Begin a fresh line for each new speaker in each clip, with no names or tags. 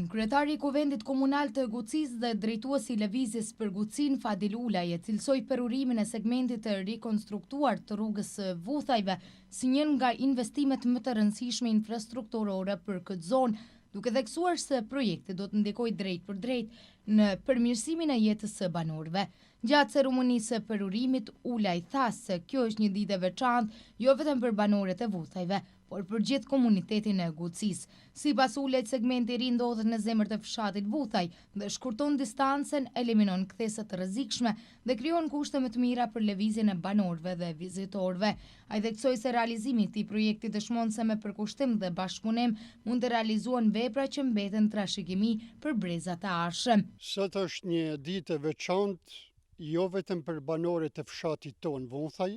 Kryetari i Kuvendit Komunal të Gucis dhe drejtuesi i lëvizjes për Gucin Fadil Ulaj e cilsoi perurimin e segmentit të rikonstruktuar të rrugës Vuthajve si njën nga investimet më të rëndësishme infrastrukturore për këtë zonë, duke theksuar se projekti do të ndikojë drejt për drejt në përmirësimin e jetës së banorëve. Gjatë ceremonisë së perurimit, Ulaj tha se kjo është një ditë e veçantë jo vetëm për banorët e Vuthajve, por për gjithë komunitetin e Gucis. Sipas Ulajt, segmenti i ri ndodhet në zemër të fshatit Vuthaj dhe shkurton distancën, eliminon kthesa të rrezikshme dhe krijon kushte më të mira për lëvizjen e banorëve dhe vizitorëve. Ai theksoi se realizimi i këtij projekti dëshmon se me përkushtim dhe bashkëpunim mund të realizohen vepra që mbeten trashëgimi për brezat e ardhshëm.
Sot është një ditë e veçantë jo vetëm për banorët e fshatit tonë Vuthaj,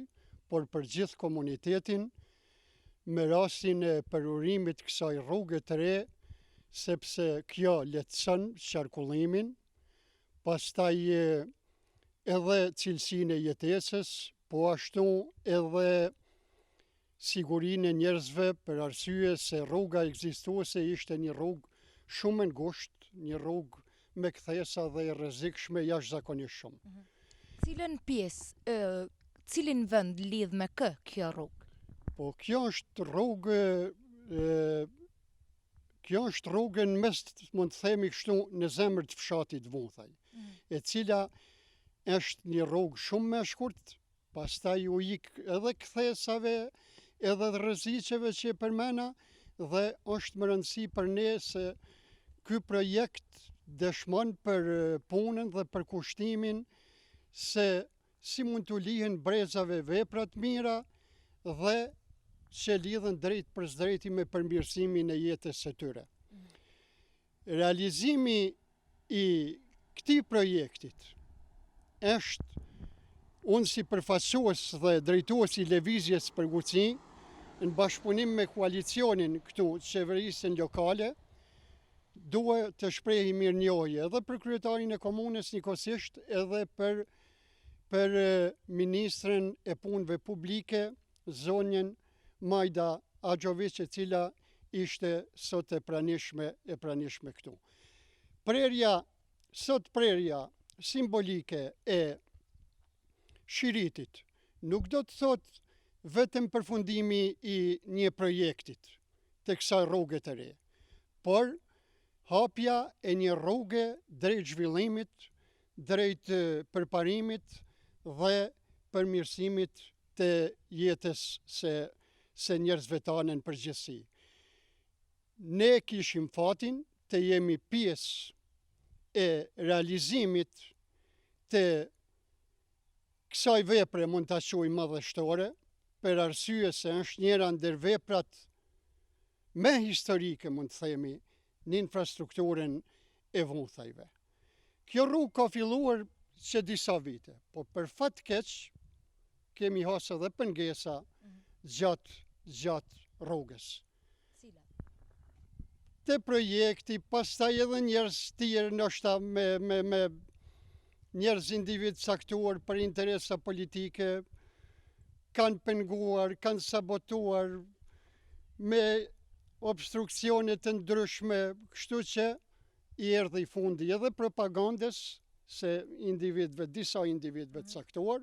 por për gjithë komunitetin, me rastin e perurimit kësaj rrugë të re, sepse kjo lehtëson qarkullimin, pastaj edhe cilësinë e jetesës, po ashtu edhe sigurinë e njerëzve, për arsye se rruga ekzistuese ishte një rrugë shumë e ngushtë, një rrugë me kthesa dhe rrezikshme jashtëzakonisht shumë.
Cilën pjesë, cilin vend lidh me kjo rrugë?
Po kjo është rrugë në mes, mund të themi kështu, në zemër të fshatit Vuthaj, e cila është një rrugë shumë me shkurt, pastaj u ik edhe kthesave, edhe rreziqeve që përmena, dhe është më rëndësi për ne se ky projekt dëshmon për punën dhe për kushtimin se si mund të lihen brezave vepra të mira dhe që lidhen drejt për drejti me përmirësimin e jetës së tyre. Realizimi i këtij projektit është, unë si përfaqësues dhe drejtues i lëvizjes për Guci, në bashkëpunim me koalicionin këtu qeverisën lokale, dua të shprehi mirënjohje edhe për kryetarin e komunës njëkohësisht edhe për ministrën e punëve publike, zonjën Majda Axhović, e cila ishte sot e pranishme këtu. Prerja simbolike e Shiritit nuk do të thot vetëm përfundimi i një projektit të kësaj rruge të re, por hapja e një rruge drejt zhvillimit, drejt përparimit dhe përmirësimit të jetës se njerëzve tanë në përgjithësi. Ne kishim fatin të jemi pjesë e realizimit të kësaj vepre, mund ta quajmë madhështore, për arsye se është njëra ndër veprat më historike, mund të themi, në infrastrukturën e Vuthajve. Kjo rrugë ka filluar që disa vite, po për fat keq kemi hasë edhe pengesa gjatë rrugës. Te projekti, pastaj edhe njerëz tjerë, ndoshta me njerëz individ caktuar për interesa politike, kanë penguar, kanë sabotuar me obstruksione të ndryshme, kështu që i erdhi fundi edhe propagandës se disa individëve të caktuar,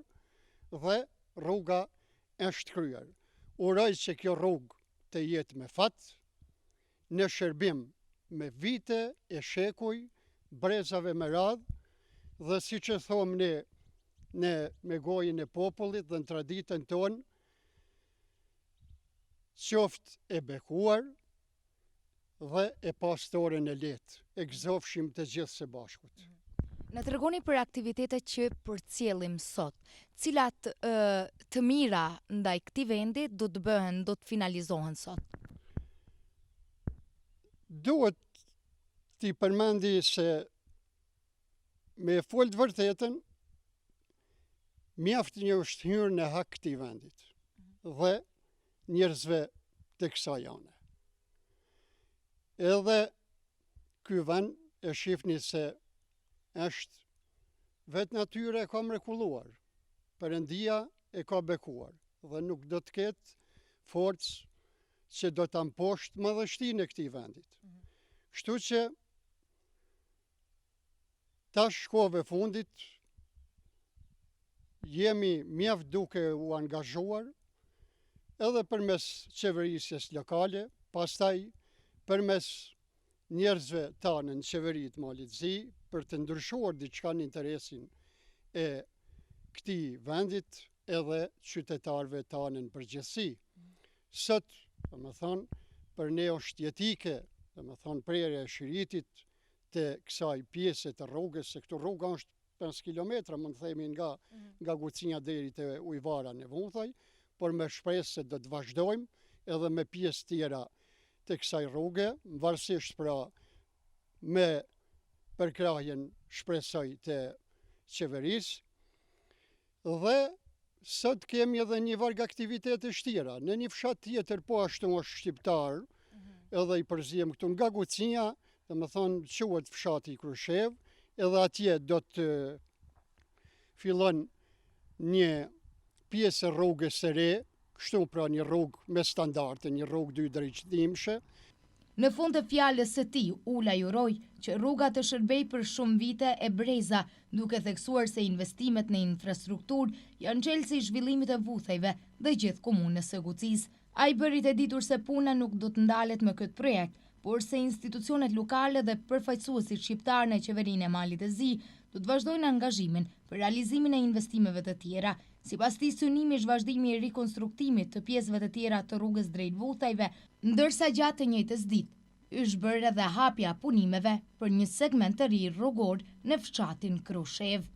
dhe rruga është kryer. Uroj që kjo rrugë të jetë me fat, në shërbim me vite e shekuj, brezave me radhë, dhe si që thomë ne me gojën e popullit dhe në traditën tonë, qoftë e bekuar dhe e pastoren e letë, e gëzofshim të gjithë së bashkut.
Në tregoni për aktivitetet që përcjellim sot, cilat të mira ndaj këtij vendi do të finalizohen sot?
Duhet t'i përmendi se me folë të vërtetën, mjaft një është hyrë në hak këtij vendit dhe njerëzve të kësaj ane. Edhe ky vend e shihni se është vetë natyra e ka mrekulluar, Perëndia e ka bekuar dhe nuk do të ketë forcë që do të amposhtë madhështinë e këtij vendit. Kështu që Tash shkove fundit, jemi mjaft duke u angazhuar edhe përmes qeverisjes lokale, pastaj përmes njerëzve tanë në qeverit Malit Zi, për të ndryshuar diçka në interesin e këtij vendit edhe qytetarëve tanë në përgjithësi. Sot, për ne është jetike, prerja e shiritit të kësaj pjese të rrugës, se këtu rruga është 5 kilometra, mund të themi nga Gucinja deri te ujvara në Vuthaj, por me shpresë se do të vazhdojmë edhe me pjesë tjera të kësaj rruge, varësisht pra me përkrahjen shpresoj të qeverisë. Dhe sot kemi edhe një varg aktivitetesh tjera. Në një fshat tjetër po ashtu është shqiptar, edhe i përzihem këtu nga Gucinja, quhet fshati Krushev, edhe atje do të fillon një pjesë e rrugës së re, kështu pra një rrugë me standarde, një rrugë 2 drejtësimshë.
Në fund të fjalës së tij, Ula juroi që rruga të shërbej për shumë vite e breza, duke theksuar se investimet në infrastrukturë janë çelësi i zhvillimit të Vuthajve dhe gjithë komunës së Gucisë. Ai bëri të ditur se puna nuk do të ndalet me këtë projekt, por se institucionet lokale dhe përfaqësuesit shqiptar në qeverinë e Malit të Zi do të vazhdojnë angazhimin për realizimin e investimeve të tjera. Sipas tij, synimi është vazhdimi i rikonstruktimit të pjesëve të tjera të rrugës drejt Vuthajve, ndërsa gjatë të njëjtës ditë është bërë edhe hapja punimeve për një segment të ri rrugor në fshatin Krushev.